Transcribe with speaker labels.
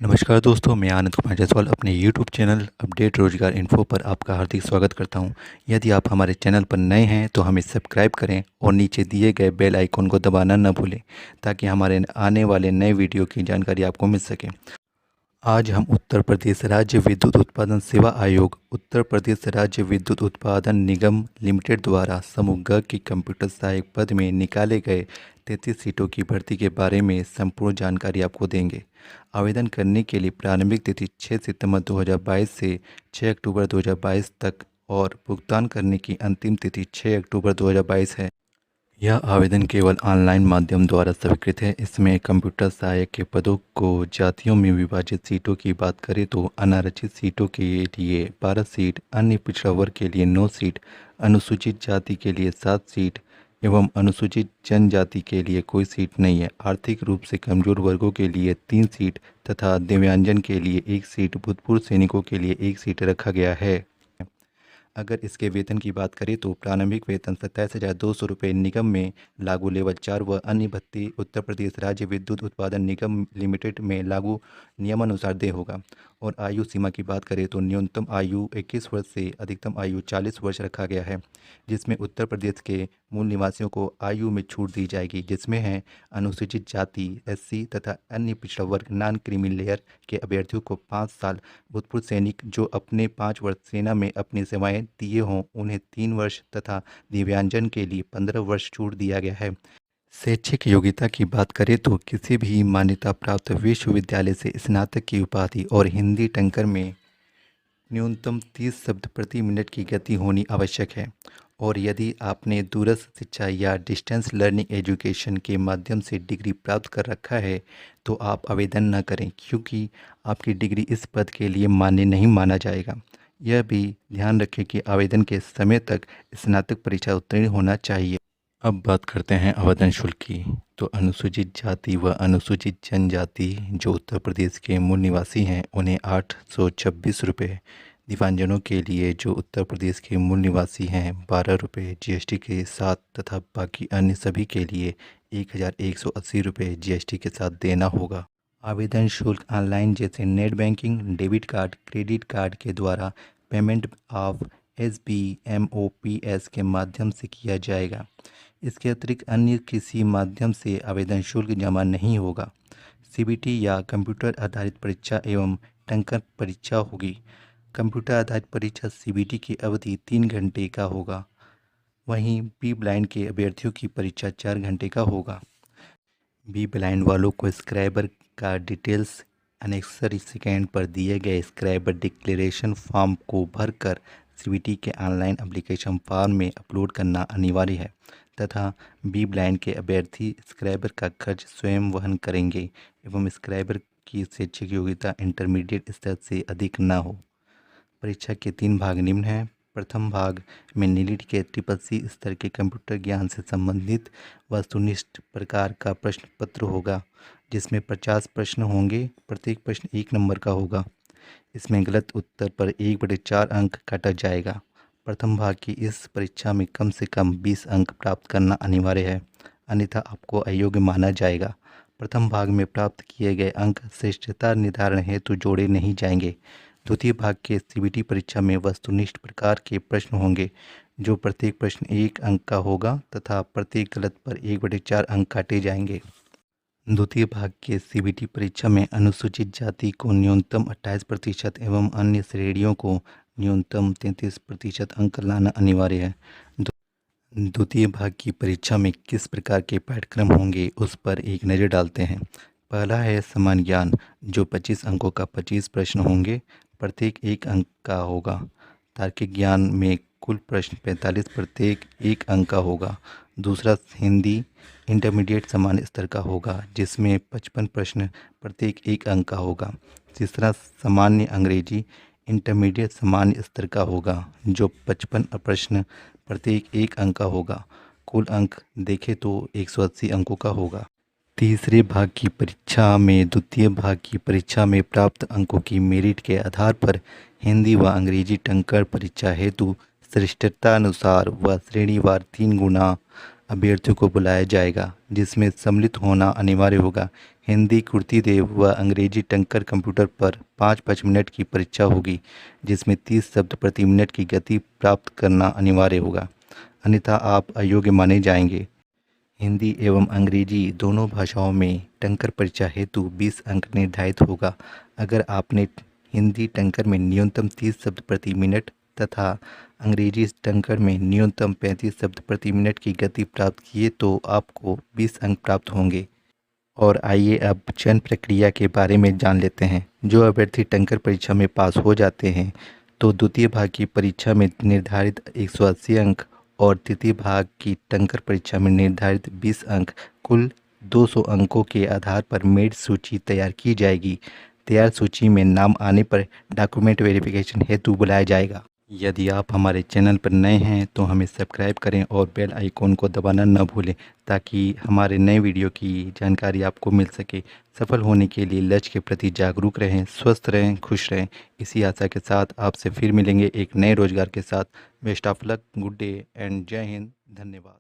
Speaker 1: नमस्कार दोस्तों, मैं आनंद कुमार जायसवाल अपने यूट्यूब चैनल अपडेट रोजगार इन्फो पर आपका हार्दिक स्वागत करता हूं। यदि आप हमारे चैनल पर नए हैं तो हमें सब्सक्राइब करें और नीचे दिए गए बेल आइकन को दबाना न भूलें ताकि हमारे आने वाले नए वीडियो की जानकारी आपको मिल सके। आज हम उत्तर प्रदेश राज्य विद्युत उत्पादन सेवा आयोग उत्तर प्रदेश राज्य विद्युत उत्पादन निगम लिमिटेड द्वारा समूह ग की कंप्यूटर सहायक पद में निकाले गए 33 सीटों की भर्ती के बारे में संपूर्ण जानकारी आपको देंगे। आवेदन करने के लिए प्रारंभिक तिथि 6 सितंबर 2022 से 6 अक्टूबर 2022 तक और भुगतान करने की अंतिम तिथि 6 अक्टूबर 2022 है। यह आवेदन केवल ऑनलाइन माध्यम द्वारा स्वीकृत है। इसमें कंप्यूटर सहायक के पदों को जातियों में विभाजित सीटों की बात करें तो अनारक्षित सीटों के लिए 12 सीट, अन्य पिछड़ा वर्ग के लिए 9 सीट, अनुसूचित जाति के लिए 7 सीट एवं अनुसूचित जनजाति के लिए कोई सीट नहीं है। आर्थिक रूप से कमजोर वर्गों के लिए 3 सीट तथा दिव्यांगजन के लिए 1 सीट, भूतपूर्व सैनिकों के लिए 1 सीट रखा गया है। अगर इसके वेतन की बात करें तो प्रारंभिक वेतन 27,200 रुपये निगम में लागू लेवल 4 व अन्य भत्ते उत्तर प्रदेश राज्य विद्युत उत्पादन निगम लिमिटेड में लागू नियमानुसार देय होगा। और आयु सीमा की बात करें तो न्यूनतम आयु 21 वर्ष से अधिकतम आयु 40 वर्ष रखा गया है, जिसमें उत्तर प्रदेश के मूल निवासियों को आयु में छूट दी जाएगी, जिसमें है अनुसूचित जाति एससी तथा अन्य पिछड़ा वर्ग नॉन क्रीमी लेयर के अभ्यर्थियों को 5 साल, भूतपूर्व सैनिक जो अपने 5 वर्ष सेना में अपनी सेवाएं दिए हों उन्हें 3 वर्ष तथा दिव्यांगजन के लिए 15 वर्ष छूट दिया गया है। शैक्षिक योग्यता की बात करें तो किसी भी मान्यता प्राप्त विश्वविद्यालय से स्नातक की उपाधि और हिंदी टंकर में न्यूनतम 30 शब्द प्रति मिनट की गति होनी आवश्यक है। और यदि आपने दूरस्थ शिक्षा या डिस्टेंस लर्निंग एजुकेशन के माध्यम से डिग्री प्राप्त कर रखा है तो आप आवेदन न करें, क्योंकि आपकी डिग्री इस पद के लिए मान्य नहीं माना जाएगा। यह भी ध्यान रखें कि आवेदन के समय तक स्नातक परीक्षा उत्तीर्ण होना चाहिए। अब बात करते हैं आवेदन शुल्क की। तो अनुसूचित जाति व अनुसूचित जनजाति जो उत्तर प्रदेश के मूल निवासी हैं उन्हें 826 रुपये, दिव्यांगजनों के लिए जो उत्तर प्रदेश के मूल निवासी हैं 12 रुपये जीएसटी के साथ तथा बाकी अन्य सभी के लिए 1,180 रुपये जीएसटी के साथ देना होगा। आवेदन शुल्क ऑनलाइन जैसे net banking, debit card, credit card के द्वारा पेमेंट ऑफ SBMOPS के माध्यम से किया जाएगा। इसके अतिरिक्त अन्य किसी माध्यम से आवेदन शुल्क जमा नहीं होगा। CBT या कंप्यूटर आधारित परीक्षा एवं टंकर परीक्षा होगी। कंप्यूटर आधारित परीक्षा CBT की अवधि 3 घंटे का होगा, वहीं बी ब्लाइंड के अभ्यर्थियों की परीक्षा 4 घंटे का होगा। बी ब्लाइंड वालों को स्क्राइबर का डिटेल्स अनेक्सर सेकेंड पर दिए गए स्क्राइबर डिक्लेरेशन फॉर्म को भरकर CBT के ऑनलाइन एप्लीकेशन फॉर्म में अपलोड करना अनिवार्य है तथा बी ब्लाइंड के अभ्यर्थी स्क्राइबर का खर्च स्वयं वहन करेंगे एवं स्क्राइबर की शैक्षिक योग्यता इंटरमीडिएट स्तर से अधिक न हो। परीक्षा के 3 भाग निम्न हैं। प्रथम भाग में नीट के CCC स्तर के कंप्यूटर ज्ञान से संबंधित वस्तुनिष्ठ प्रकार का प्रश्न पत्र होगा, जिसमें 50 प्रश्न होंगे। प्रत्येक प्रश्न 1 नंबर का होगा। इसमें गलत उत्तर पर 1/4 अंक काटा जाएगा। प्रथम भाग की इस परीक्षा में कम से कम 20 अंक प्राप्त करना अनिवार्य है, अन्यथा आपको अयोग्य माना जाएगा। प्रथम भाग में प्राप्त किए गए अंक श्रेष्ठता निर्धारण हेतु जोड़े नहीं जाएंगे। द्वितीय भाग के CBT परीक्षा में वस्तुनिष्ठ प्रकार के प्रश्न होंगे, जो प्रत्येक प्रश्न 1 अंक का होगा तथा प्रत्येक गलत पर 1/4 अंक काटे जाएंगे। द्वितीय भाग के CBT परीक्षा में अनुसूचित जाति को न्यूनतम 28% एवं अन्य श्रेणियों को न्यूनतम 33% अंक लाना अनिवार्य है। द्वितीय भाग की परीक्षा में किस प्रकार के पाठ्यक्रम होंगे उस पर एक नज़र डालते हैं। पहला है सामान्य ज्ञान, जो 25 अंकों का 25 प्रश्न होंगे, प्रत्येक 1 अंक का होगा। तार्किक ज्ञान में कुल प्रश्न 45, प्रत्येक 1 अंक का होगा। दूसरा हिंदी इंटरमीडिएट सामान्य स्तर का होगा, जिसमें 55 प्रश्न, प्रत्येक 1 अंक का होगा। तीसरा सामान्य अंग्रेजी इंटरमीडिएट सामान्य स्तर का होगा, जो 55 प्रश्न, प्रत्येक 1 अंक का होगा। कुल अंक देखें तो 180 अंकों का होगा। तीसरे भाग की परीक्षा में द्वितीय भाग की परीक्षा में प्राप्त अंकों की मेरिट के आधार पर हिंदी व अंग्रेजी टंकर परीक्षा हेतु श्रेष्ठता अनुसार व श्रेणीवार 3 गुना अभ्यर्थियों को बुलाया जाएगा, जिसमें सम्मिलित होना अनिवार्य होगा। हिंदी कुर्ती देव व अंग्रेजी टंकर कंप्यूटर पर 5-5 मिनट की परीक्षा होगी, जिसमें 30 शब्द प्रति मिनट की गति प्राप्त करना अनिवार्य होगा, अन्यथा आप अयोग्य माने जाएंगे। हिंदी एवं अंग्रेजी दोनों भाषाओं में टंकर परीक्षा हेतु 20 अंक निर्धारित होगा। अगर आपने हिंदी टंकर में न्यूनतम 30 शब्द प्रति मिनट तथा अंग्रेजी टंकर में न्यूनतम 35 शब्द प्रति मिनट की गति प्राप्त किए तो आपको 20 अंक प्राप्त होंगे। और आइए अब चयन प्रक्रिया के बारे में जान लेते हैं। जो अभ्यर्थी टंकर परीक्षा में पास हो जाते हैं तो द्वितीय भाग की परीक्षा में निर्धारित 180 अंक और तृतीय भाग की टंकर परीक्षा में निर्धारित 20 अंक, कुल 200 अंकों के आधार पर मेरिट सूची तैयार की जाएगी। तैयार सूची में नाम आने पर डॉक्यूमेंट वेरिफिकेशन हेतु बुलाया जाएगा। यदि आप हमारे चैनल पर नए हैं तो हमें सब्सक्राइब करें और बेल आइकॉन को दबाना न भूलें, ताकि हमारे नए वीडियो की जानकारी आपको मिल सके। सफल होने के लिए लक्ष्य के प्रति जागरूक रहें, स्वस्थ रहें, खुश रहें। इसी आशा के साथ आपसे फिर मिलेंगे एक नए रोजगार के साथ। Best of luck, good day and जय हिंद, धन्यवाद।